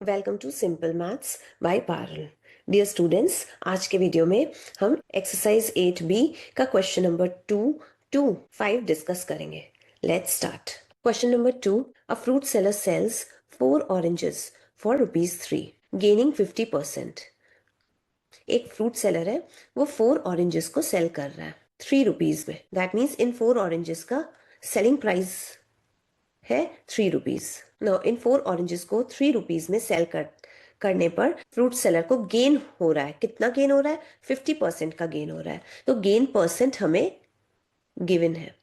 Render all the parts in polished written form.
Welcome to simple maths by Parul. Dear students, आज के video में हम एक्सरसाइज 8B का क्वेश्चन नंबर 2 to 5 डिस्कस करेंगे। Let's start. Question number 2, a fruit seller sells 4 oranges for ₹3 gaining 50%। एक fruit seller है, वो 4 ऑरेंजेस को सेल कर रहा है ₹3 में। दैट मीन्स इन 4 ऑरेंजेस का सेलिंग प्राइस है ₹3। नाउ इन 4 ऑरेंजेस को ₹3 में सेल करने पर फ्रूट सेलर को गेन हो रहा है। कितना गेन हो रहा है? 50% का गेन हो रहा है। तो गेन परसेंट हमें गिवन है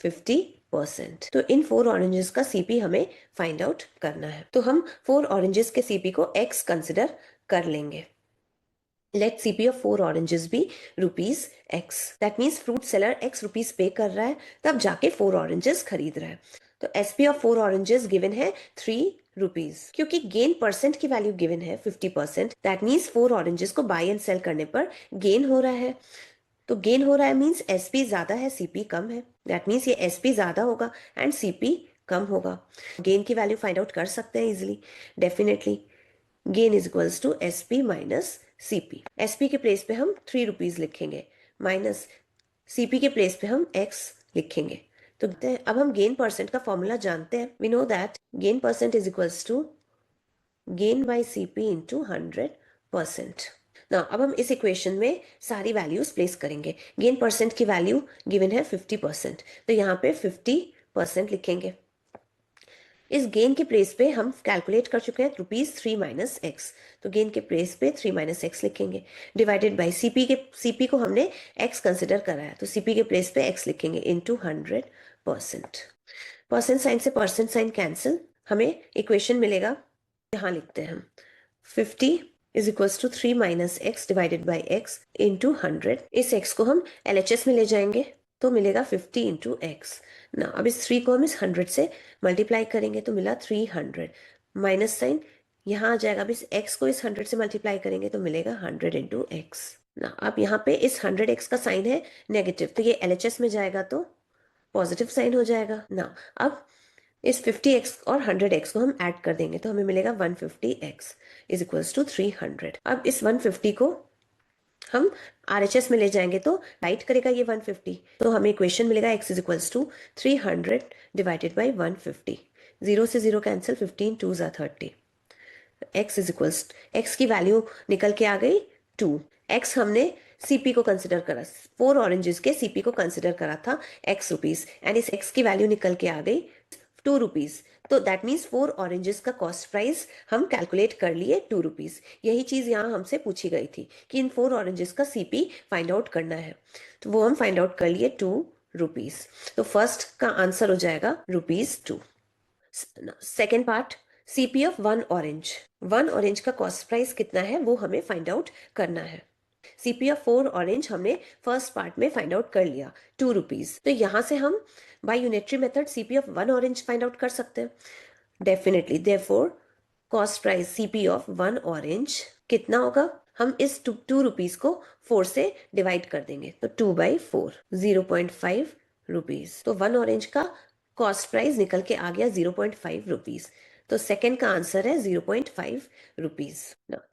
50%। तो इन 4 ऑरेंजेस का सीपी हमें फाइंड आउट करना है। तो हम 4 ऑरेंजेस के सीपी को x कंसिडर कर लेंगे। लेट सीपी ऑफ 4 ऑरेंजेस भी ₹x। That means fruit seller ₹x पे कर रहा है, तब जाके 4 ऑरेंजेस खरीद रहा है। तो एसपी ऑफ 4 ऑरेंजेस गिवन है ₹3। क्योंकि गेन परसेंट की वैल्यू गिवन है 50%, दैट मीन्स 4 ऑरेंजेस को बाय एंड सेल करने पर गेन हो रहा है। तो गेन हो रहा है मीन्स एसपी ज्यादा है, सीपी कम है। दैट मीन्स ये एसपी ज्यादा होगा एंड सीपी कम होगा। गेन की वैल्यू फाइंड आउट कर सकते हैं easily. Definitely gain is equals to SP minus CP. SP के प्लेस पे हम ₹3 लिखेंगे, माइनस सीपी के प्लेस पे हम x लिखेंगे। तो अब हम गेन परसेंट का फॉर्मूला जानते हैं। We know that gain percent is equals to gain by CP into 100%। ना अब हम इस इक्वेशन में सारी वैल्यूज प्लेस करेंगे। गेन परसेंट की वैल्यू गिवन है 50%, तो यहाँ पे 50% लिखेंगे। इस गेन के प्लेस पे हम कैलकुलेट कर चुके हैं ₹3 माइनस एक्स, तो गेन के प्लेस पे 3 माइनस एक्स लिखेंगे, डिवाइडेड बाय सीपी को हमने एक्स कंसिडर करा है, तो सीपी के प्लेस पे एक्स लिखेंगे इनटू 100%। परसेंट साइन से परसेंट साइन कैंसिल, हमें इक्वेशन मिलेगा, यहाँ लिखते हैं हम 50 is equals to 3 minus x divided by x into 100। इस एक्स को हम LHS में ले जाएंगे तो मिलेगा 50 इंटू एक्स ना। अब इस 3 को हम इस 100 से मल्टीप्लाई करेंगे तो मिला 300, माइनस साइन यहाँ आ जाएगा। अब इस x को इस 100 से मल्टीप्लाई करेंगे तो मिलेगा 100 इंटू एक्स ना। अब यहाँ पे इस 100x का साइन है नेगेटिव, तो ये LHS में जाएगा तो पॉजिटिव साइन हो जाएगा ना। अब इस 50x और 100x को हम ऐड कर देंगे तो हमें मिलेगा 150x इज इक्वल्स टू 300। अब इस 150 को हम RHS में ले जाएंगे तो राइट करेगा ये 150, तो हमें इक्वेशन मिलेगा x is equals to 300 divided by 150। 0 से 0 कैंसिल, 15 2 ज़ा 30। x इज इक्वल्स, x की वैल्यू निकल के आ गई 2। x हमने सीपी को कंसिडर करा, 4 ऑरेंजेस के सीपी को कंसिडर करा था ₹x, एंड इस x की वैल्यू निकल के आ गई ₹2। तो दैट मीन्स 4 ऑरेंजेस का कॉस्ट प्राइस हम कैलकुलेट कर लिए ₹2। यही चीज यहाँ हमसे पूछी गई थी कि इन 4 ऑरेंजेस का सीपी फाइंड आउट करना है, तो वो हम फाइंड आउट कर लिए ₹2। तो फर्स्ट का आंसर हो जाएगा ₹2। Second part, CP of 1 orange. 1 orange का कॉस्ट प्राइस कितना है वो हमें फाइंड आउट करना है। सीपी ऑफ 4 ऑरेंज हमने फर्स्ट पार्ट में फाइंड आउट कर लिया ₹2। तो यहां से हम by unitary method CP of 1 orange find out कर सकते हैं। Definitely, therefore cost price CP of 1 orange कितना होगा? हम इस ₹2 को 4 से डिवाइड कर देंगे तो 2/4 ₹0.5। तो 1 ऑरेंज का कॉस्ट प्राइस निकल के आ गया ₹0.5। तो सेकंड का आंसर है ₹0.5।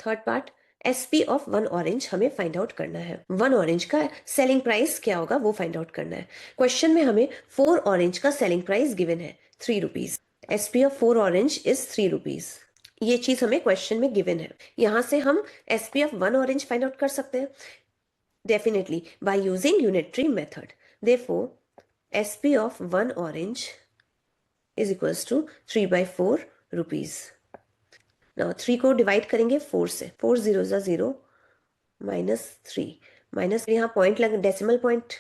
Third part, SP of 1 orange हमें फाइंड आउट करना है। 1 ऑरेंज का सेलिंग प्राइस क्या होगा वो फाइंड आउट करना है। क्वेश्चन में हमें 4 ऑरेंज का सेलिंग प्राइस गिवन है ₹3। SP of 4 orange is ₹3। ये चीज हमें क्वेश्चन में गिवन है। यहां से हम SP of 1 orange find out कर सकते हैं definitely by using unitary method. Therefore SP of 1 orange is equals to 3/4 now 3 को डिवाइड करेंगे 4 से, 4 0 ज़ा 0 -3 माइनस, यहाँ पॉइंट डेसिमल पॉइंट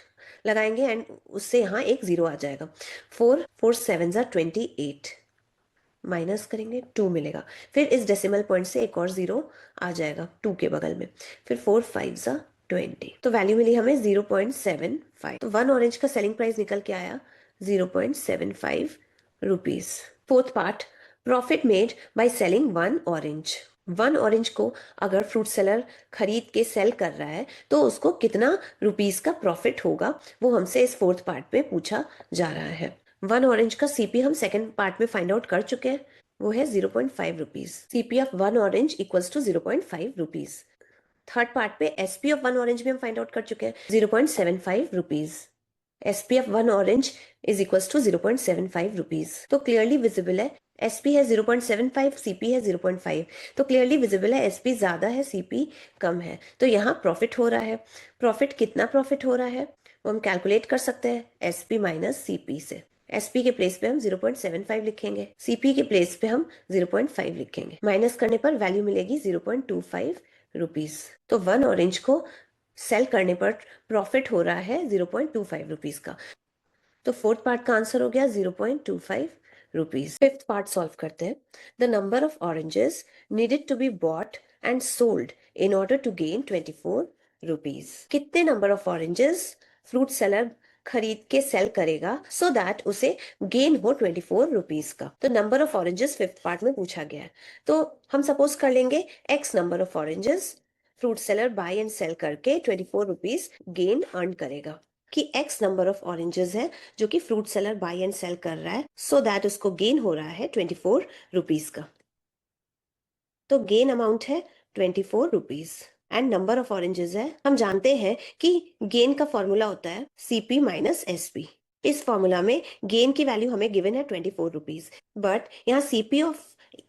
लगाएंगे एंड उससे यहाँ एक 0 आ जाएगा। 4 4 7 ज़ा 28 माइनस करेंगे 2 मिलेगा, फिर इस डेसिमल पॉइंट से एक और 0 आ जाएगा 2 के बगल में, फिर 4 5 ज़ा 20, तो वैल्यू मिली हमें 0.75। तो 1 ऑरेंज का सेलिंग प्राइस निकल के आया ₹0.75। Fourth part, profit made by selling 1 orange. 1 orange को अगर फ्रूट सेलर खरीद के सेल कर रहा है तो उसको कितना ₹, का प्रॉफिट होगा वो हमसे इस फोर्थ पार्ट में पूछा जा रहा है। 1 ऑरेंज का सीपी हम सेकंड पार्ट में फाइंड आउट कर चुके हैं। वो है 0.5 rupees. CP of 1 orange equals to 0.5 rupees. Third part पे एसपी ऑफ 1 ऑरेंज भी हम फाइंड आउट कर चुके हैं, 0.75 rupees. SP of 1 orange is equals to 0.75 rupees. तो क्लियरली विजिबल है एसपी है 0.75, सीपी है 0.5। तो क्लियरली विजिबल है एसपी ज्यादा है, सीपी कम है। तो यहाँ प्रॉफिट हो रहा है। प्रॉफिट कितना प्रॉफिट हो रहा है वो हम कैलकुलेट कर सकते हैं एसपी माइनस सीपी से। एसपी के प्लेस पे हम 0.75 लिखेंगे, सीपी के प्लेस पे हम 0.5 लिखेंगे। माइनस करने पर वैल्यू मिलेगी 0.25 रुपीज। तो 1 ऑरेंज को सेल करने पर प्रॉफिट हो रहा है 0.25 रुपीज का। तो फोर्थ पार्ट का आंसर हो गया 0.25 रुपीज। फिफ्थ पार्ट सॉल्व करते हैं। The number of oranges needed to be bought and sold in order to gain 24 rupees. कितने number of oranges fruit seller खरीद के सेल करेगा सो दैट उसे गेन हो 24 रुपीज का। तो number of oranges fifth part में पूछा गया है। तो हम सपोज कर लेंगे x number of oranges fruit seller buy and sell करके 24 रुपीज गेन अर्न करेगा। कि एक्स नंबर ऑफ ऑरेंजेस है जो कि fruit seller buy and sell कर रहा है सो दैट उसको गेन हो रहा है 24 रुपीज का। तो गेन अमाउंट है 24 rupees and number of oranges है। हम जानते हैं कि गेन का फॉर्मूला होता है सीपी माइनस एसपी। इस फॉर्मूला में गेन की वैल्यू हमें गिवन है 24 रुपीज, बट यहाँ CP of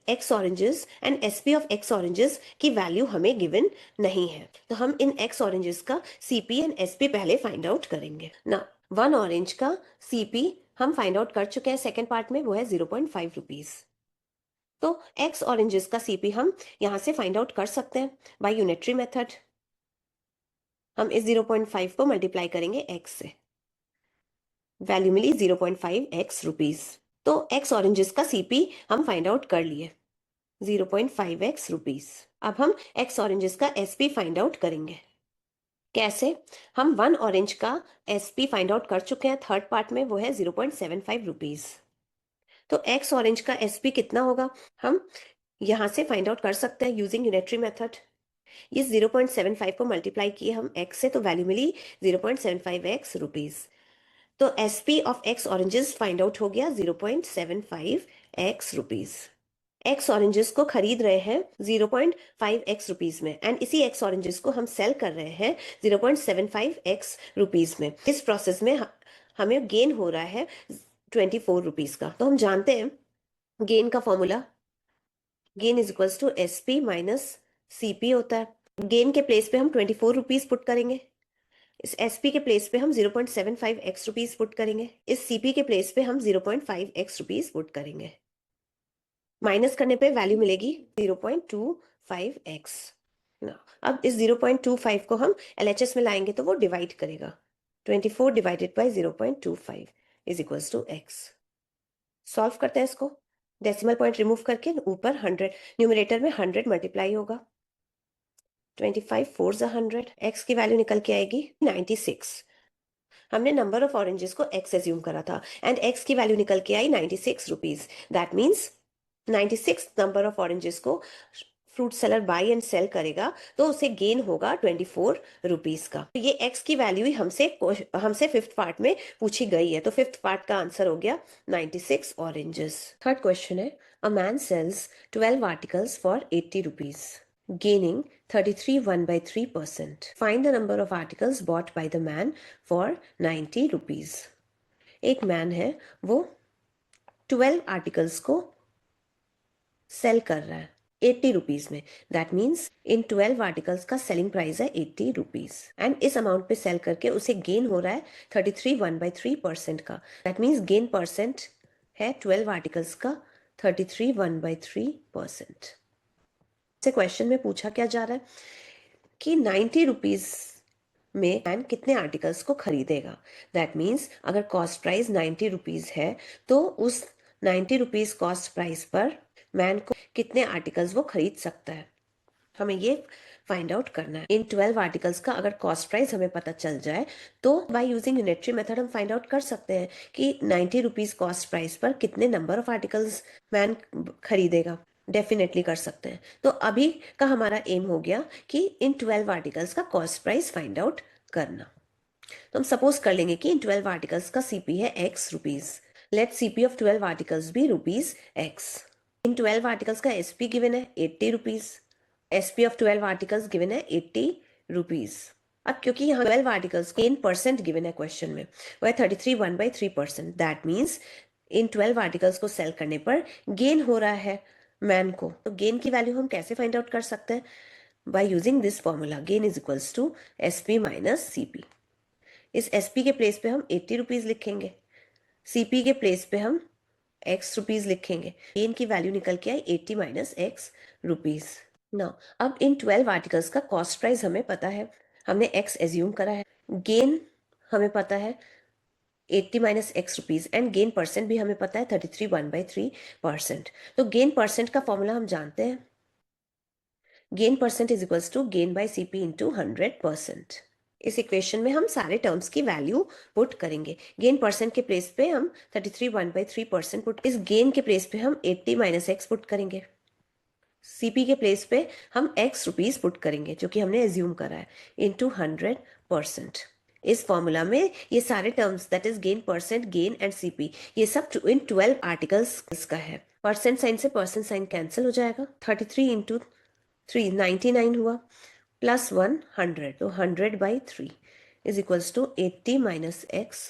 x oranges and SP of x oranges की वैल्यू हमें गिवन नहीं है। तो हम इन एक्स ऑरेंजेस का सीपी एंड एसपी पहले फाइंड आउट करेंगे ना। 1 ऑरेंज का सीपी हम फाइंड आउट कर चुके हैं सेकेंड पार्ट में, वो है 0.5 रुपीज। तो एक्स ऑरेंजेस का सीपी हम यहां से फाइंड आउट कर सकते हैं बाय यूनिटरी मेथड। हम इस 0.5 को मल्टीप्लाई करेंगे एक्स से, वैल्यू मिली 0.5 एक्स रुपीज। तो एक्स ऑरेंजेस का सीपी हम फाइंड आउट कर लिए 0.5 एक्स रुपीज। अब हम एक्स ऑरेंजेस का एसपी फाइंड आउट करेंगे। कैसे? हम 1 ऑरेंज का एसपी फाइंड आउट कर चुके हैं थर्ड पार्ट में, वो है 0.75 रुपीज। तो एक्स ऑरेंज का एसपी कितना होगा हम यहां से फाइंड आउट कर सकते हैं यूजिंग यूनिटरी मेथड। इस 0.75 को मल्टीप्लाई किए हम x से तो वैल्यू मिली 0.75 एक्स रुपीज। तो SP of x oranges find out हो गया 0.75 एक्स रुपीज। एक्स ऑरेंजेस को खरीद रहे हैं 0.5 एक्स रुपीज में एंड इसी एक्स ऑरेंजेस को हम सेल कर रहे हैं 0.75 एक्स रुपीज में। इस प्रोसेस में हमें गेन हो रहा है 24 रुपीज का। तो हम जानते हैं गेन का formula gain is equals to SP minus CP होता है। गेन के प्लेस पे हम 24 रुपीज पुट करेंगे, इस एसपी के प्लेस पे हम 0.75 एक्स रुपीज पुट करेंगे, इस सीपी के प्लेस पे हम 0.5 एक्स रुपीज पुट करेंगे। माइनस करने पे वैल्यू मिलेगी 0.25 एक्स ना। अब इस 0.25 को हम एलएचएस में लाएंगे तो वो डिवाइड करेगा। 24 divided by 0.25 is equals to x. Solve करते हैं इसको। डेसिमल पॉइंट रिमूव करके ऊपर 100, न्यूमरेटर में 100 मल्टीप्लाई होगा। 25 4 100, एक्स की वैल्यू निकल के आएगी 96। हमने नंबर ऑफ ऑरेंजेस को एक्स एज्यूम करा था एंड एक्स की वैल्यू निकल के आई 96 rupees. That means 96 number of oranges को fruit seller buy and sell करेगा तो उसे गेन होगा 24 रुपीज का। तो ये एक्स की वैल्यू ही हमसे फिफ्थ पार्ट में पूछी गई है। तो फिफ्थ पार्ट का आंसर हो गया 96 ऑरेंजेस। थर्ड क्वेश्चन है a man sells 12 articles for 80 rupees gaining 33 1 by 3%. Find the number of articles bought by the man for 90 rupees. एक मैन है वो 12 आर्टिकल्स को सेल कर रहा है 80 रुपीज में। दैट मीन्स इन 12 आर्टिकल्स का सेलिंग प्राइस है 80 रुपीज एंड इस अमाउंट पे सेल करके उसे गेन हो रहा है 33 1 by 3% का। दैट मीन्स गेन परसेंट है 12 आर्टिकल्स का 33 1 by 3%। से क्वेश्चन में पूछा क्या जा रहा है कि 90 रुपीज में मैन कितने आर्टिकल्स को खरीदेगा। दैट मीन्स अगर कॉस्ट प्राइस 90 रुपीज है तो उस 90 रुपीज कॉस्ट प्राइस पर मैन को कितने आर्टिकल्स वो खरीद सकता है, हमें ये फाइंड आउट करना है। इन 12 आर्टिकल्स का अगर कॉस्ट प्राइस हमें पता चल जाए तो बाय यूजिंग यूनिटरी मेथड हम फाइंड आउट कर सकते हैं कि 90 रुपीज कॉस्ट प्राइस पर कितने नंबर ऑफ आर्टिकल्स मैन खरीदेगा। डेफिनेटली कर सकते हैं। तो अभी का हमारा एम हो गया कि इन 12 आर्टिकल्स का कॉस्ट प्राइस फाइंड आउट करना। तो हम सपोज कर लेंगे कि इन 12 आर्टिकल्स का सीपी है x rupees. Let CP of 12 articles भी रुपीज एक्स। इन 12 आर्टिकल्स का एसपी गिवन है 80 rupees. SP of 12 articles given है 80 रुपीज। अब क्योंकि यहाँ 12 आर्टिकल्स को 10% गिवन है क्वेश्चन में, वह 33 1/3%, दैट मीन्स इन 12 आर्टिकल्स को सेल करने पर गेन हो रहा है मैन को। तो गेन की वैल्यू हम कैसे फाइंड आउट कर सकते हैं? By using this formula, gain is equals to SP minus CP. इस एसपी के प्लेस पे हम 80 रुपीज लिखेंगे, सीपी के प्लेस पे हम एक्स रुपीज लिखेंगे। गेन की वैल्यू निकल के आई 80 माइनस एक्स रुपीज। ना अब इन 12 आर्टिकल्स का कॉस्ट प्राइस हमें पता है, हमने एक्स एज्यूम करा है। गेन हमें पता है 80 minus x rupees, and gain percent भी हमें पता है 33 1/3%। तो गेन परसेंट का फॉर्मूला हम जानते हैं, gain percent is equals to gain by CP into 100%। इस इक्वेशन में हम सारे टर्म्स की वैल्यू पुट करेंगे। गेन परसेंट के प्लेस पे हम 33 1/3% पुट, इस गेन के प्लेस पे हम 80 माइनस एक्स पुट करेंगे। सीपी के प्लेस पे हम एक्स रुपीज पुट करेंगे जो कि हमने एज्यूम करा है, इंटू 100%। इस फॉर्मूला में ये सारे terms, that is gain percent, gain and CP, ये सब इन 12 आर्टिकल्स का है। परसेंट साइन से परसेंट साइन कैंसिल हो जाएगा, 33 इंटू 3 99 हुआ, प्लस 100, तो 100/3 is equals to 80 minus x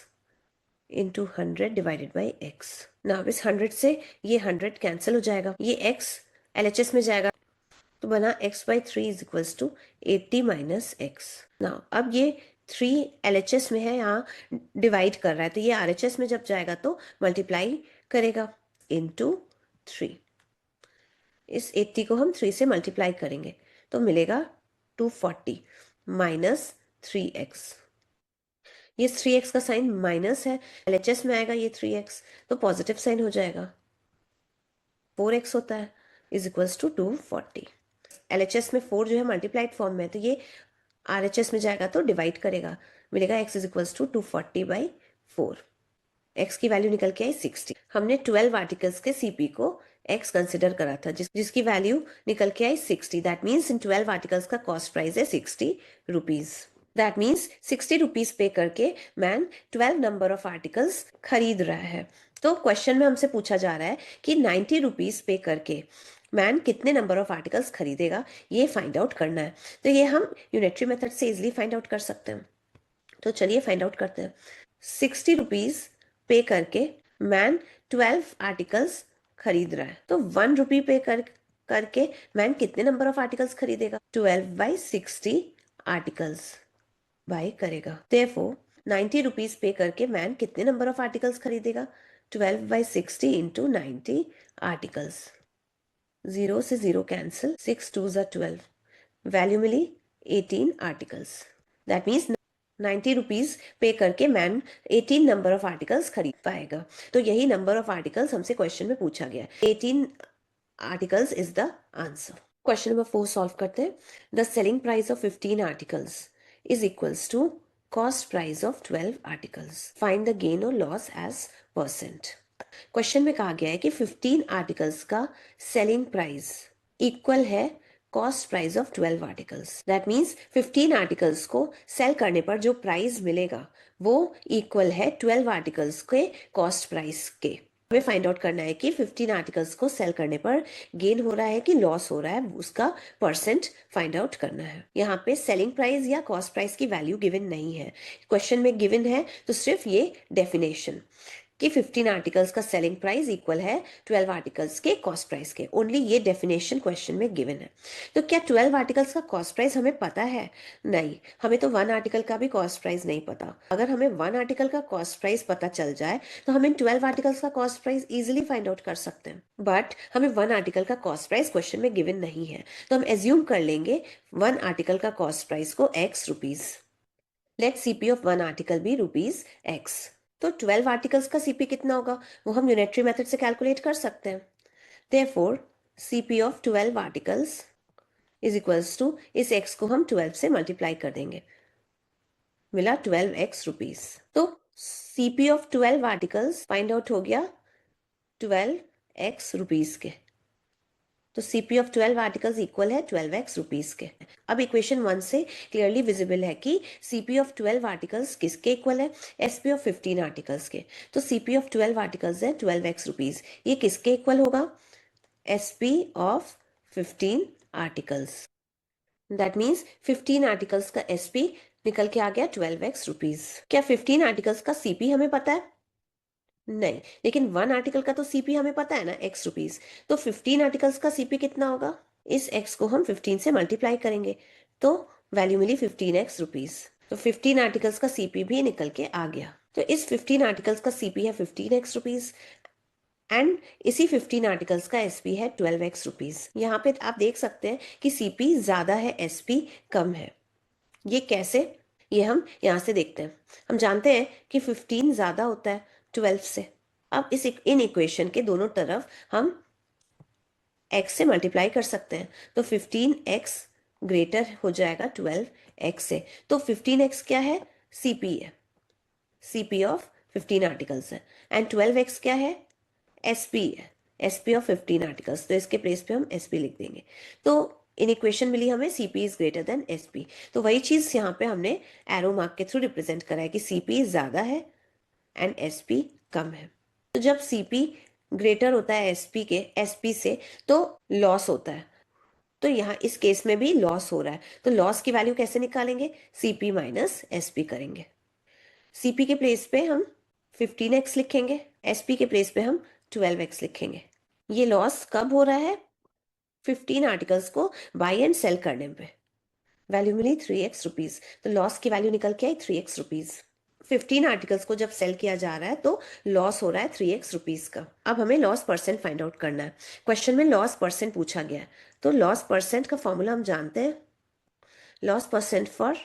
into 100 divided by x. Now इस 100 से ये 100 कैंसिल हो जाएगा, ये x LHS में जाएगा, तो बना x/3 is equals to 80 minus x. Now अब ये 3 LHS में है, यहाँ डिवाइड कर रहा है, तो ये RHS में जब जाएगा तो मल्टीप्लाई करेगा इंटू 3। इस 80 को हम 3 से मल्टीप्लाई करेंगे तो मिलेगा 240 माइनस 3x। ये 3x का साइन माइनस है, LHS में आएगा ये 3x, तो पॉजिटिव साइन हो जाएगा, 4x होता है, इज इक्वल्स टू 240। LHS में 4 जो है मल्टीप्लाइड फॉर्म में है, तो ये RHS में जाएगा तो डिवाइड करेगा, मिलेगा x is equals to 240/4। x की वैल्यू निकल के आई 60। हमने 12 आर्टिकल्स के सीपी को x कंसिडर करा था, जिसकी वैल्यू निकल के आई 60। दैट मीन्स इन 12 आर्टिकल्स का कॉस्ट प्राइस है 60 rupees. That means 60 rupees pay करके मैन 12 नंबर ऑफ आर्टिकल्स खरीद रहा है। तो क्वेश्चन में हमसे पूछा जा रहा है कि 90 रुपीज पे करके मैन कितने नंबर ऑफ आर्टिकल्स खरीदेगा, ये फाइंड आउट करना है। तो ये हम यूनिटरी मेथड से इजिली फाइंड आउट कर सकते हैं, तो चलिए फाइंड आउट करते हैं। 60 रुपीज पे करके मैन 12 आर्टिकल्स खरीद रहा है, तो 1 रुपी पे करके मैन कितने नंबर ऑफ आर्टिकल्स खरीदेगा? 12/60 आर्टिकल्स बाय करेगा। देयरफॉर 90 रुपीज पे करके मैन कितने नंबर ऑफ आर्टिकल्स खरीदेगा? 12/60 इंटू 90 आर्टिकल्स। 0 से 0 कैंसिल, 6 2 ज़ा 12, वैल्यू मिली 18 articles. That means 90 rupees pay करके मैन 18 नंबर ऑफ आर्टिकल्स खरीद पाएगा। तो यही नंबर ऑफ आर्टिकल्स हमसे क्वेश्चन में पूछा गया है, 18 articles is the answer. Question number 4 solve करते हैं। The selling price of 15 articles is equals to cost price of 12 articles. Find the gain और लॉस एज परसेंट। क्वेश्चन में कहा गया है कि 15 आर्टिकल्स का सेलिंग प्राइस इक्वल है cost price of 12 articles. That means 15 articles को सेल करने पर जो प्राइस मिलेगा वो इक्वल है 12 आर्टिकल्स के कॉस्ट प्राइस के। हमें फाइंड आउट करना है कि 15 आर्टिकल्स को सेल करने पर गेन हो रहा है कि लॉस हो रहा है, उसका परसेंट फाइंड आउट करना है। यहाँ पे सेलिंग प्राइस या कॉस्ट प्राइस की वैल्यू गिवन नहीं है, क्वेश्चन में गिवन है तो सिर्फ ये डेफिनेशन कि 15 आर्टिकल्स का सेलिंग प्राइस इक्वल है 12 आर्टिकल्स के कॉस्ट प्राइस के, ओनली ये डेफिनेशन क्वेश्चन में गिवन है। तो क्या 12 आर्टिकल्स का कॉस्ट प्राइस हमें पता है? नहीं, हमें तो 1 आर्टिकल का भी कॉस्ट प्राइस नहीं पता। अगर हमें 1 आर्टिकल का कॉस्ट प्राइस पता चल जाए तो हम इन 12 आर्टिकल्स का cost price easily find out कर सकते हैं, बट हमें 1 आर्टिकल का कॉस्ट प्राइस क्वेश्चन में गिवन नहीं है, तो हम एज्यूम कर लेंगे 1 आर्टिकल का कॉस्ट प्राइस को x rupees. Let CP of 1 article be rupees x। तो 12 आर्टिकल्स का सीपी कितना होगा वो हम यूनिटरी मेथड से कैलकुलेट कर सकते हैं। Therefore CP of 12 articles is equals to, इस x को हम 12 से मल्टीप्लाई कर देंगे, मिला 12x रुपीज। तो CP of 12 articles find out हो गया 12x रुपीज के। तो सीपी ऑफ 12 आर्टिकल्स इक्वल है 12x रुपीज के। अब इक्वेशन 1 से क्लियरली विजिबल है कि सीपी ऑफ 12 आर्टिकल्स किसके इक्वल है? एसपी ऑफ 15 आर्टिकल्स के। तो सीपी ऑफ 12 आर्टिकल्स है 12x रुपीज, ये किसके इक्वल होगा? SP of 15 articles. That means 15 articles का SP निकल के आ गया 12x रुपीज। क्या 15 आर्टिकल्स का CP हमें पता है? नहीं, लेकिन 1 आर्टिकल का तो CP हमें पता है ना, x रुपीज। तो 15 आर्टिकल्स का CP कितना होगा? इस x को हम 15 से मल्टीप्लाई करेंगे तो वैल्यू मिली 15x रुपीज। तो 15 आर्टिकल्स का CP भी निकल के आ गया। तो इस 15 आर्टिकल्स का CP है 15x रुपीज एंड इसी 15 आर्टिकल्स का SP है 12x रुपीज। यहाँ पे आप देख सकते हैं कि CP ज्यादा है, SP कम है। ये कैसे? ये हम यहाँ से देखते हैं। हम जानते हैं कि 15 ज्यादा होता है 12 से। अब इन इक्वेशन के दोनों तरफ हम x से मल्टीप्लाई कर सकते हैं तो 15x ग्रेटर हो जाएगा 12x से। तो 15x क्या है? CP है, CP ऑफ 15 आर्टिकल्स है। एंड 12x क्या है? SP है, SP ऑफ 15 आर्टिकल्स। तो इसके प्लेस पे हम SP लिख देंगे। तो इन इक्वेशन मिली हमें CP is greater than SP। तो वही चीज यहाँ पे हमने एरो मार्क के थ्रू रिप्रेजेंट करा है कि CP ज्यादा है एंड SP कम है। तो जब CP ग्रेटर होता है SP से तो लॉस होता है। तो यहाँ इस केस में भी लॉस हो रहा है। तो लॉस की वैल्यू कैसे निकालेंगे? CP माइनस SP करेंगे। CP के प्लेस पे हम 15x लिखेंगे, SP के प्लेस पे हम 12x लिखेंगे। ये लॉस कब हो रहा है? 15 आर्टिकल्स को बाई एंड सेल करने पे। वैल्यू मिली 3x रुपीज। तो लॉस की वैल्यू निकल के आई 3x रुपीज। 15 आर्टिकल्स को जब सेल किया जा रहा है तो लॉस हो रहा है 3x रुपीज का। अब हमें लॉस परसेंट फाइंड आउट करना है। क्वेश्चन में लॉस परसेंट पूछा गया है तो लॉस परसेंट का फॉर्मूला हम जानते हैं। Loss percent for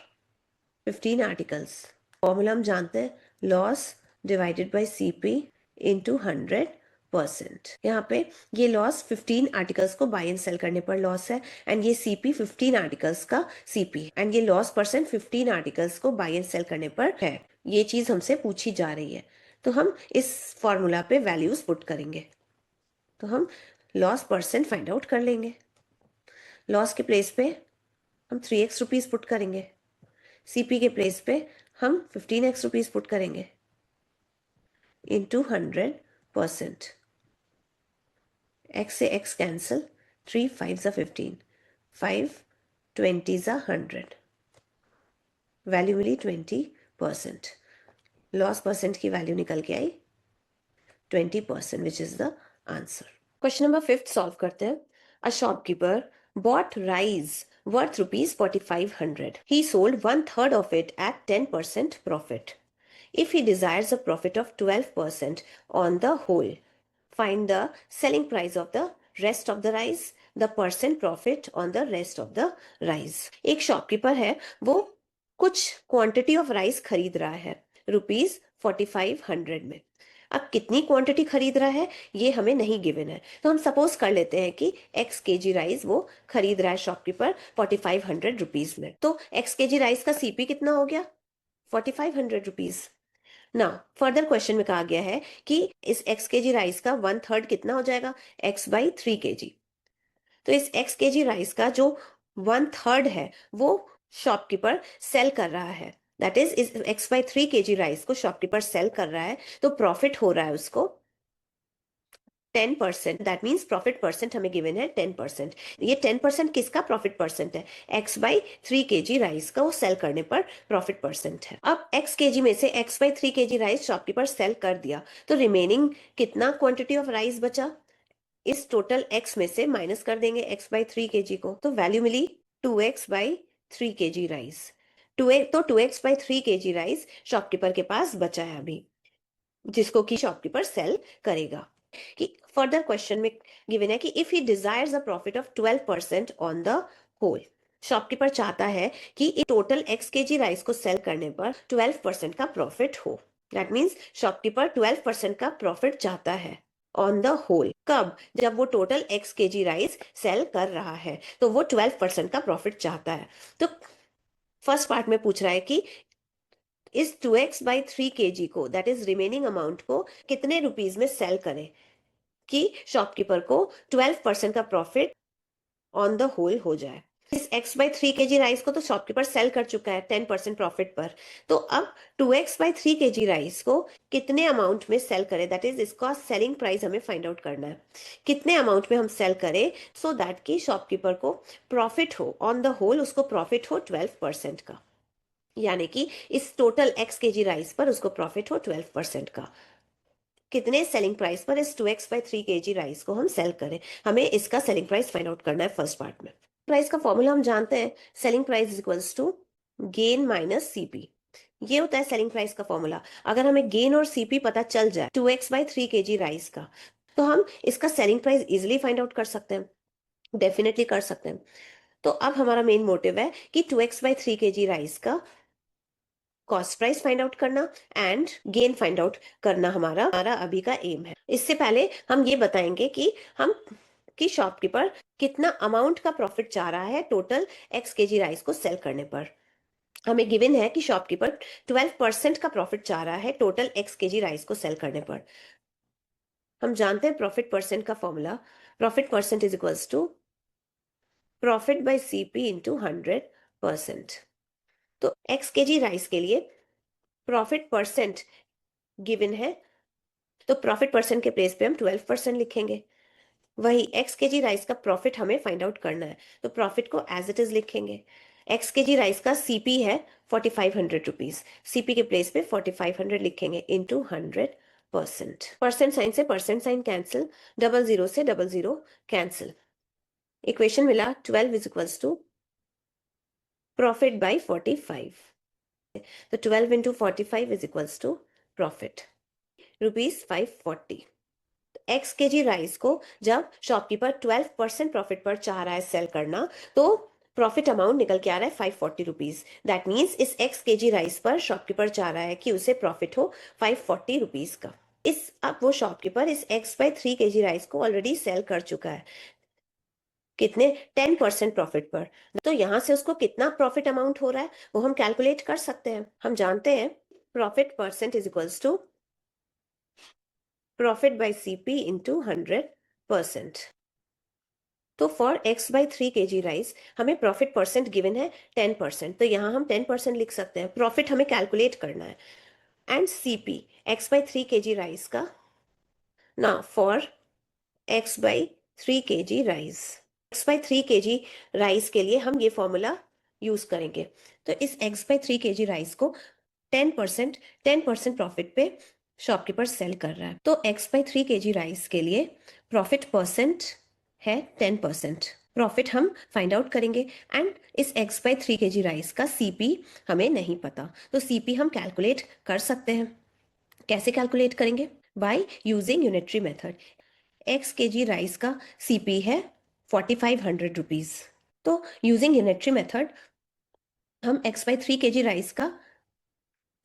15 articles, formula हम जानते हैं, loss divided by CP into 100%। यहाँ पे ये लॉस 15 आर्टिकल्स को बाय एंड सेल करने पर लॉस है एंड ये CP 15 आर्टिकल्स का CP एंड ये लॉस परसेंट 15 आर्टिकल्स को बाय एंड सेल करने पर है। ये चीज हमसे पूछी जा रही है तो हम इस फॉर्मूला पे वैल्यूज पुट करेंगे। तो हम लॉस परसेंट फाइंड आउट कर लेंगे। लॉस के प्लेस पे हम 3x रुपीज पुट करेंगे, CP के प्लेस पे हम 15x रुपीज पुट करेंगे इंटू 100%। x से x कैंसिल, 3 5 ज़ा 15, 5 20 ज़ा 100, वैल्यू मिली 20%। लॉस परसेंट की वैल्यू निकल के आई 20%, which is the answer. Question number 5 solve करते हैं। A shopkeeper bought rice worth rupees 4500. He sold 1/3 of it at 10% profit. If he desires a profit of 12% on the whole, find the selling price of the rest of the rice, the percent profit on the rest of the rice. एक shopkeeper है, वो कुछ quantity of rice खरीद रहा है ₹4500 में। अब कितनी क्वांटिटी खरीद रहा है ये हमें नहीं गिवन है, तो हम सपोज कर लेते हैं कि x kg राइस वो खरीद रहा है शॉपकीपर 4500 रुपीज में। तो x kg राइस का CP कितना हो गया? 4500 रुपीज। ना फर्दर क्वेश्चन में कहा गया है कि इस x kg राइस का 1/3 कितना हो जाएगा? x/3 kg। तो इस x kg राइस का जो 1/3 है वो शॉपकीपर सेल कर रहा है। दैट इज इस x/3 kg राइस को शॉपकीपर सेल कर रहा है तो प्रॉफिट हो रहा है उसको 10%। दैट मीन्स प्रॉफिट परसेंट हमें गिवन है 10%। ये 10% किसका प्रॉफिट परसेंट है? x/3 kg राइस का वो सेल करने पर प्रॉफिट परसेंट है। अब x kg में से x/3 kg rice shopkeeper cell कर दिया तो रिमेनिंग कितना क्वांटिटी ऑफ राइस बचा? इस टोटल x में से माइनस कर देंगे x/3 kg को, तो वैल्यू मिली 2x/3 kg rice. 2x/3 kg rice shopkeeper के पास बचा है अभी, जिसको कि शॉपकीपर सेल करेगा। कि फर्दर क्वेश्चन में गिवन है कि if he desires a profit of 12% on the whole, shopkeeper चाहता है कि टोटल x kg राइस को सेल करने पर 12% का प्रॉफिट हो। दैट मीन्स शॉपकीपर 12% का प्रॉफिट चाहता है ऑन द होल। कब? जब वो total x kg rice sell कर रहा है तो वो 12% का प्रॉफिट चाहता है। तो फर्स्ट पार्ट में पूछ रहा है कि इस 2x/3 kg को, दैट इज रिमेनिंग अमाउंट को कितने रुपीज में सेल करें कि शॉपकीपर को 12% का प्रॉफिट ऑन द होल हो जाए। इस x/3 kg राइस को तो शॉपकीपर सेल कर चुका है 10% प्रॉफिट पर। तो अब 2x/3 kg राइस को कितने अमाउंट में सेल करें, दैट इज इसका सेलिंग प्राइस हमें फाइंड आउट करना है। कितने अमाउंट में हम सेल करें सो दैट कि शॉपकीपर को प्रॉफिट हो, ऑन द होल उसको प्रॉफिट हो 12% का, यानी कि इस टोटल x kg राइस पर उसको प्रॉफिट हो 12% का। कितने सेलिंग प्राइस पर इस 2x/3 kg राइस को हम सेल करें, हमें इसका सेलिंग प्राइस फाइंड आउट करना है फर्स्ट पार्ट में। प्राइस का फॉर्मूला हम जानते हैं, selling price is equals to gain minus CP. ये होता है सेलिंग प्राइस का फॉर्मूला। अगर हमें गेन और सीपी पता चल जाए 2x/3 kg राइस का, तो हम इसका selling price easily find out कर सकते हैं, डेफिनेटली कर सकते हैं। तो अब हमारा मेन मोटिव है कि 2x/3 kg राइस का कॉस्ट प्राइस फाइंड आउट करना एंड गेन फाइंड आउट करना हमारा हमारा अभी का एम है। इससे पहले हम ये बताएंगे कि हम कि शॉपकीपर कितना अमाउंट का प्रॉफिट चाह रहा है टोटल x kg राइस को सेल करने पर। हमें गिवन है कि शॉपकीपर 12% का प्रॉफिट चाह रहा है टोटल x kg राइस को सेल करने पर। हम जानते हैं प्रॉफिट परसेंट का formula, profit percent is equals to profit by CP into 100%। तो x kg राइस के लिए प्रॉफिट परसेंट गिवन है, तो प्रॉफिट परसेंट के प्लेस पे हम 12% लिखेंगे। वही x kg राइस का प्रॉफिट हमें फाइंड आउट करना है, तो प्रॉफिट को एज इट इज लिखेंगे। x kg राइस का सीपी है 4500 रुपीज, सीपी के प्लेस पे 4500 लिखेंगे इंटू 100%। परसेंट साइन से percent sign cancel, double zero से डबल जीरो कैंसिल। इक्वेशन मिला 12 is equals to profit by 45। तो 12 into 45 is equals to profit ₹540। x kg rice को जब शॉपकीपर 12% प्रॉफिट पर चाह रहा है सेल करना, तो प्रॉफिट अमाउंट निकल के आ रहा है 540 रुपीज। दैट मीन्स इस x kg राइस पर शॉपकीपर चाह रहा है कि उसे प्रॉफिट हो 540 रुपीज का। इस अब वो शॉपकीपर इस x/3 kg राइस को ऑलरेडी सेल कर चुका है, कितने 10% प्रॉफिट पर। तो यहां से उसको कितना प्रॉफिट अमाउंट हो रहा है वो हम कैलकुलेट कर सकते हैं। हम जानते हैं profit percent is equals to profit by CP into 100%। तो फॉर x/3 kg राइस हमें प्रॉफिट परसेंट गिवन है 10%, तो यहाँ हम 10% लिख सकते हैं। प्रॉफिट हमें कैलकुलेट करना है and CP x/3 kg rice का, ना for x/3 kg rice, x/3 kg rice के लिए हम ये फॉर्मूला यूज करेंगे। तो इस x/3 kg राइस को 10% प्रॉफिट पे शॉपकीपर सेल कर रहा है, तो x/3 kg राइस के लिए प्रॉफिट परसेंट है 10%। प्रॉफिट हम फाइंड आउट करेंगे एंड इस x/3 kg राइस का सीपी हमें नहीं पता, तो सीपी हम कैलकुलेट कर सकते हैं। कैसे कैलकुलेट करेंगे? Bye using unitary method. x kg rice का सीपी है 4500 रुपीज, तो यूजिंग यूनिटरी मेथड हम x/3 kg राइस का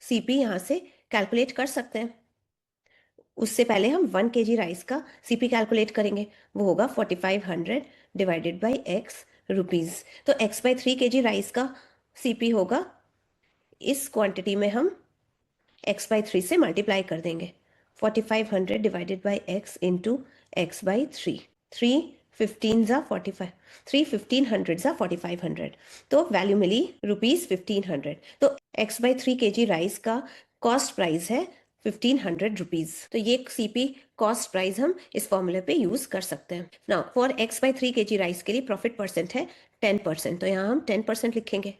सीपी यहां से कैलकुलेट कर सकते हैं। उससे पहले हम 1 kg राइस का सीपी कैलकुलेट करेंगे, वो होगा 4500 डिवाइडेड बाई x रुपीज। तो x/3 kg राइस का सीपी होगा, इस क्वांटिटी में हम x/3 से मल्टीप्लाई कर देंगे। 4500 divided by x into x/3, 315 जा 45, 31500 जा 4500, तो वैल्यू मिली ₹1500। तो x/3 kg राइस का कॉस्ट प्राइस है 1500 रुपीज। तो ये सीपी कॉस्ट प्राइस हम इस फॉर्मूले पे यूज कर सकते हैं। Now for x/3 kg rice के लिए प्रॉफिट परसेंट है 10%, तो यहाँ हम 10% लिखेंगे।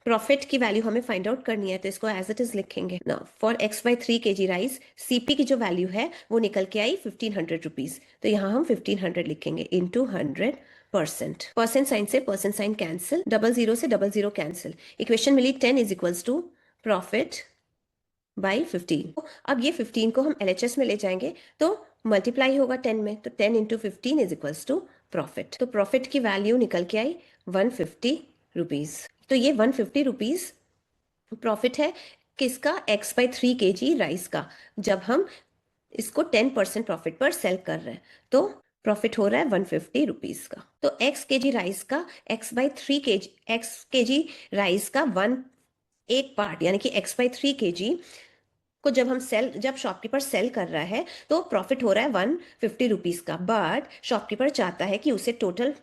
प्रॉफिट की वैल्यू हमें फाइंड आउट करनी है, तो इसको एज इट इज लिखेंगे ना। For x/3 kg rice CP की जो वैल्यू है वो निकल के आई 1500 रुपीज, तो यहाँ हम 1500 लिखेंगे इंटू 100%। परसेंट साइन से percent sign cancel, double zero से डबल जीरो कैंसिल। इक्वेशन मिली 10 is equals to profit by 15। अब ये 15 को हम LHS में ले जाएंगे तो मल्टीप्लाई होगा 10 में, तो 10 into 15 is equals to profit. तो प्रॉफिट की वैल्यू निकल के आई 150 रुपीज। तो ये 150 रुपीज प्रॉफिट है किसका? x/3 kg राइस का, जब हम इसको 10% प्रॉफिट पर सेल कर रहे हैं, तो प्रॉफिट हो रहा है 150 रुपीज का। तो x/kg राइस का x/3 राइस का एक पार्ट यानी कि x/3 kg को जब शॉपकीपर सेल कर रहा है तो प्रॉफिट हो रहा है 150 रुपीज का, बट शॉपकीपर चाहता है कि उसे टोटल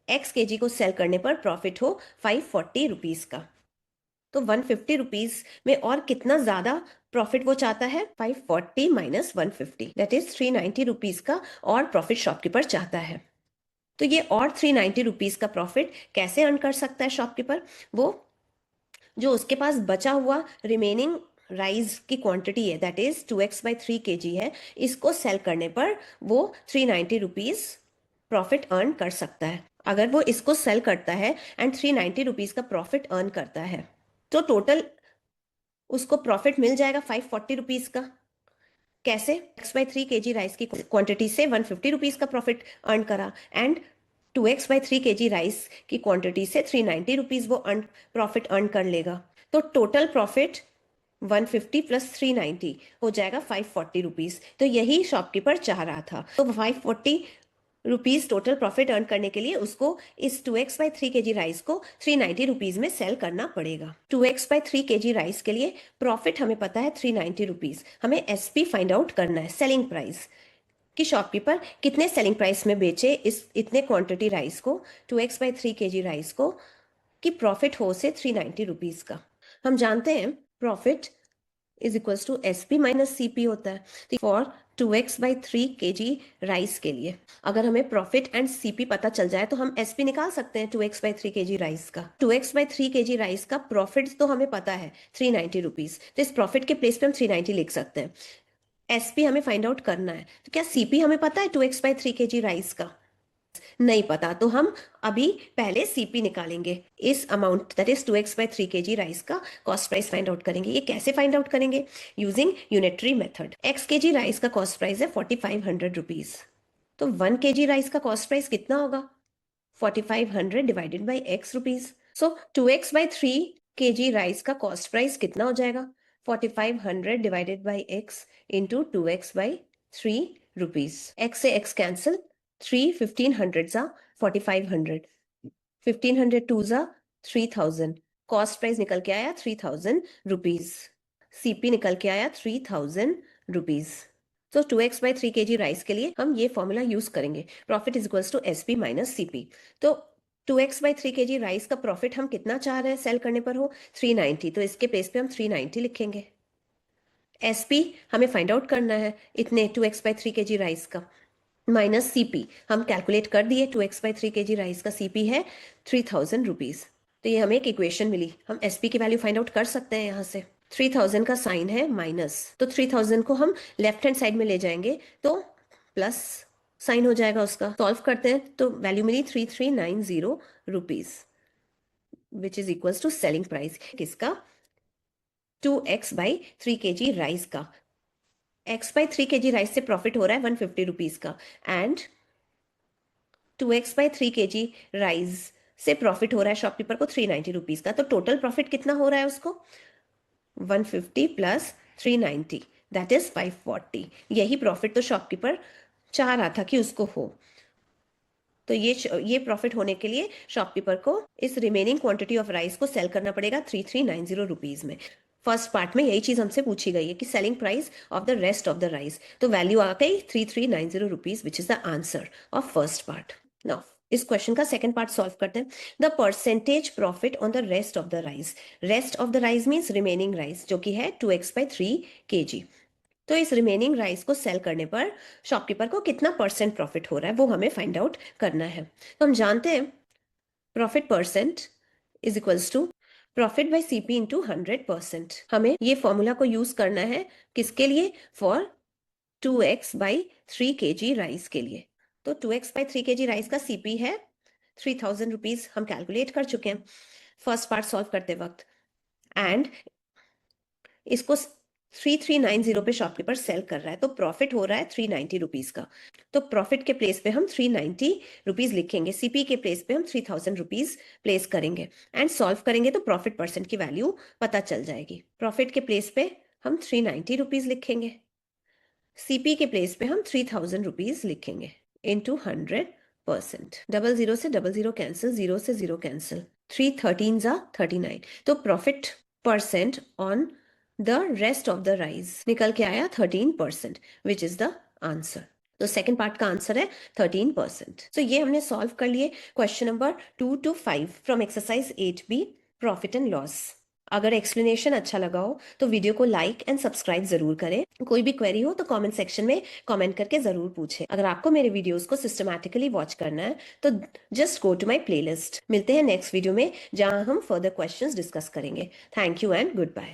x kg को सेल करने पर प्रॉफिट हो 540 रुपीज का, तो 150 रुपीज में और कितना ज्यादा प्रॉफिट वो चाहता है? 540 माइनस 150 दैट इज 390 रुपीज का और प्रॉफिट शॉपकीपर चाहता है। तो ये और 390 रुपीज का प्रॉफिट कैसे अर्न कर सकता है शॉपकीपर? वो जो उसके पास बचा हुआ रिमेनिंग राइस की क्वांटिटी है दैट इज 2x/3 kg है, इसको सेल करने पर वो 390 रुपीज प्रॉफिट अर्न कर सकता है। अगर वो इसको सेल करता है एंड 390 रुपीज का प्रॉफिट अर्न करता है तो टोटल उसको प्रॉफिट मिल जाएगा 540 रुपीज का। कैसे? x/3 kg राइस की क्वांटिटी से 150 रुपीज का प्रॉफिट अर्न करा एंड 2x/3 kg राइस की क्वांटिटी से 390 रुपीज वो प्रॉफिट अर्न कर लेगा। तो टोटल प्रॉफिट 150 प्लस 390 हो जाएगा 540 रुपीज। तो यही शॉपकीपर चाह रहा था। तो 540 रुपीज टोटल प्रॉफिट अर्न करने के लिए उसको इस 2x/3 kg राइस को 390 रुपीज में सेल करना पड़ेगा। 2x/3 kg राइस के लिए प्रॉफिट हमें पता है 390 रुपीज, हमें एसपी फाइंड आउट करना है, सेलिंग प्राइस कि शॉपकीपर कितने सेलिंग प्राइस में बेचे इस इतने क्वांटिटी राइस को, 2x/3 kg राइस को, कि प्रॉफिट हो से 390 रुपीज का। हम जानते हैं profit is equals to SP minus CP होता है। फॉर 2x/3 kg राइस के लिए अगर हमें प्रॉफिट एंड सीपी पता चल जाए तो हम एसपी निकाल सकते हैं 2x/3 kg राइस का। 2x/3 kg राइस का प्रॉफिट तो हमें पता है 390 रुपीज, तो इस प्रॉफिट के प्लेस पे हम 390 लिख सकते हैं। एसपी हमें फाइंड आउट करना है, तो क्या सीपी हमें पता है 2x/3 kg राइस का? नहीं पता, तो हम अभी पहले सीपी निकालेंगे। इस amount that is 2x/3 kg rice का कॉस्ट प्राइस फाइंड आउट करेंगे। ये कैसे फाइंड आउट करेंगे? Using unitary method. x kg rice का कॉस्ट प्राइस है 4500 रुपीज, तो 1 kg राइस का कॉस्ट प्राइस कितना होगा? 4500 divided by x rupees. So 2x/3 kg rice का कॉस्ट प्राइस कितना हो जाएगा? 4500 divided by x into 2x/3 rupees. x से x कैंसिल, 3 1500 सा 4500, 1500 टू सा 3000, कॉस्ट प्राइस निकल के आया 3000 रुपीज, सीपी निकल के आया 3000 रुपीज। तो 2x/3 kg राइस के लिए हम ये फॉर्मूला यूज करेंगे, profit is equals to SP minus CP. तो 2x/3 kg राइस का प्रॉफिट हम कितना चाह रहे हैं सेल करने पर हो? 390, तो इसके प्लेस पे हम 390 लिखेंगे। एसपी हमें फाइंड आउट करना है इतने 2x/3 kg राइस का, माइनस सीपी हम कैलकुलेट कर दिए, 2x/3 kg राइस का सीपी है 3000 रुपीज। तो ये हमें एक इक्वेशन मिली, हम एसपी की वैल्यू फाइंड आउट कर सकते हैं यहाँ से। 3000 का साइन है माइनस, तो 3000 को हम लेफ्ट हैंड साइड में ले जाएंगे तो प्लस साइन हो जाएगा उसका। सॉल्व करते हैं तो वैल्यू मिली 3390 rupees, which is equals to selling price किसका? 2x/3 kg राइस का। x/3 kg राइस से प्रॉफिट हो रहा है 150 रुपीज का एंड 2x/3 kg राइस से प्रॉफिट हो रहा है शॉपकीपर को 390 रुपीज का। तो टोटल प्रॉफिट कितना हो रहा है उसको? 150 प्लस 390 दैट इज 540। यही प्रॉफिट तो शॉपकीपर चाह रहा था कि उसको हो। तो ये प्रॉफिट होने के लिए शॉपकीपर को इस रिमेनिंग क्वांटिटी ऑफ राइस को सेल करना पड़ेगा 3390 रुपीज में। फर्स्ट पार्ट में यही चीज हमसे पूछी गई है कि selling price of the rest of the rice, तो वैल्यू आ गई 3390 rupees which is the answer of first part. Now इस क्वेश्चन का सेकंड पार्ट सॉल्व करते हैं। The percentage profit on the rest of the rice, rest of the rice means remaining rice जो कि है 2x/3 kg। तो इस remaining rice को सेल करने पर शॉपकीपर को कितना परसेंट प्रॉफिट हो रहा है वो हमें फाइंड आउट करना है। तो हम जानते हैं profit percent is equals to profit by CP into 100%। हमें ये फॉर्मूला को यूज करना है किसके लिए? फॉर 2x/3 kg राइस के लिए। तो 2x/3 kg राइस का सीपी है 3000 रुपीज, हम कैलकुलेट कर चुके हैं फर्स्ट पार्ट सॉल्व करते वक्त, एंड इसको 3390 पे शॉपकीपर सेल कर रहा है, तो प्रॉफिट हो रहा है 390 रुपीज का। तो प्रॉफिट के प्लेस पे हम 390 रुपीज लिखेंगे, सीपी के प्लेस पे हम 3000 रुपीज प्लेस करेंगे एंड सॉल्व करेंगे तो प्रॉफिट परसेंट की वैल्यू पता चल जाएगी। प्रॉफिट के प्लेस पे हम 390 रुपीज लिखेंगे, सीपी के प्लेस पे हम 3000 रुपीज लिखेंगे इंटू 100%। डबल जीरो से डबल जीरो कैंसिल, जीरो से जीरो कैंसिल, 3 13 जा 39। तो profit percent on the rest of the rice निकल के आया 13%, विच इज द आंसर। तो सेकंड पार्ट का आंसर है 13%। तो ये हमने सॉल्व कर लिए question number 2 to 5 from exercise 8B profit and loss. अगर एक्सप्लेनेशन अच्छा लगा हो तो वीडियो को लाइक एंड सब्सक्राइब जरूर करें। कोई भी क्वेरी हो तो कमेंट सेक्शन में कमेंट करके जरूर पूछें। अगर आपको मेरे वीडियोस को सिस्टमैटिकली वॉच करना है तो just go to my playlist. मिलते हैं नेक्स्ट वीडियो में जहां हम फर्दर क्वेश्चंस डिस्कस करेंगे। Thank you and good bye.